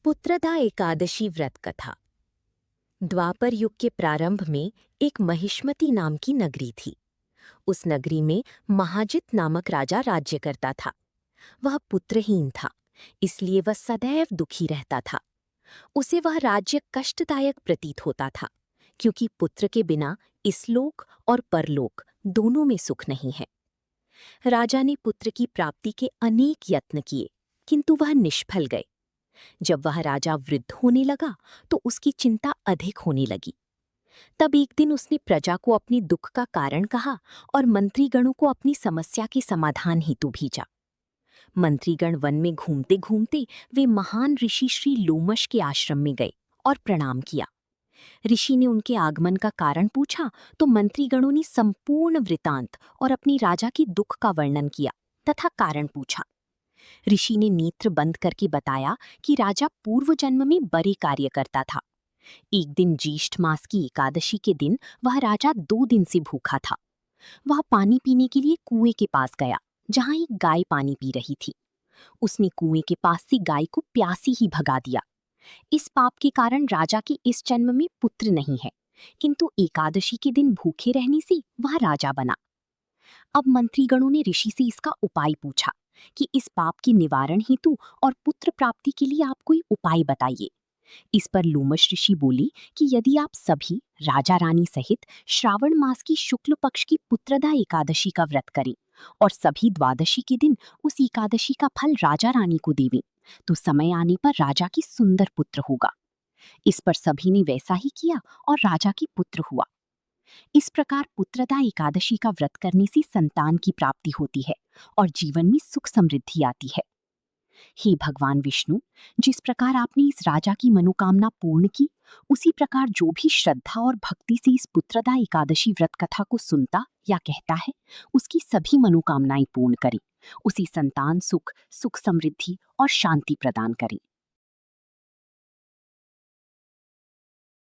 पुत्रदा एकादशी व्रत कथा। द्वापर युग के प्रारंभ में एक महिष्मती नाम की नगरी थी। उस नगरी में महाजित नामक राजा राज्य करता था। वह पुत्रहीन था, इसलिए वह सदैव दुखी रहता था। उसे वह राज्य कष्टदायक प्रतीत होता था, क्योंकि पुत्र के बिना इस लोक और परलोक दोनों में सुख नहीं है। राजा ने पुत्र की प्राप्ति के अनेक यत्न किए, किंतु वह निष्फल गए। जब वह राजा वृद्ध होने लगा तो उसकी चिंता अधिक होने लगी। तब एक दिन उसने प्रजा को अपने दुख का कारण कहा और मंत्रीगणों को अपनी समस्या के समाधान हेतु भेजा। मंत्रीगण वन में घूमते घूमते वे महान ऋषि श्री लोमश के आश्रम में गए और प्रणाम किया। ऋषि ने उनके आगमन का कारण पूछा तो मंत्रीगणों ने संपूर्ण वृतांत और अपनी राजा के दुख का वर्णन किया तथा कारण पूछा। ऋषि ने नेत्र बंद करके बताया कि राजा पूर्व जन्म में बड़े कार्य करता था। एक दिन ज्येष्ठ मास की एकादशी के दिन वह राजा 2 दिन से भूखा था। वह पानी पीने के लिए कुएं के पास गया, जहां एक गाय पानी पी रही थी। उसने कुएं के पास से गाय को प्यासी ही भगा दिया। इस पाप के कारण राजा के इस जन्म में पुत्र नहीं है, किंतु एकादशी के दिन भूखे रहने से वह राजा बना। अब मंत्रीगणों ने ऋषि से इसका उपाय पूछा कि इस पाप के निवारण हेतु और पुत्र प्राप्ति के लिए आप कोई उपाय बताइए। इस पर लोमश ऋषि बोली कि यदि आप सभी राजा रानी सहित श्रावण मास की शुक्ल पक्ष की पुत्रदा एकादशी का व्रत करें और सभी द्वादशी के दिन उस एकादशी का फल राजा रानी को देवें, तो समय आने पर राजा की सुंदर पुत्र होगा। इस पर सभी ने वैसा ही किया और राजा की पुत्र हुआ। इस प्रकार पुत्रदा एकादशी का व्रत करने से संतान की प्राप्ति होती है और जीवन में सुख समृद्धि आती है। हे भगवान विष्णु, जिस प्रकार आपने इस राजा की मनोकामना पूर्ण की, उसी प्रकार जो भी श्रद्धा और भक्ति से इस पुत्रदा एकादशी व्रत कथा को सुनता या कहता है, उसकी सभी मनोकामनाएं पूर्ण करें, उसी संतान सुख, सुख समृद्धि और शांति प्रदान करें।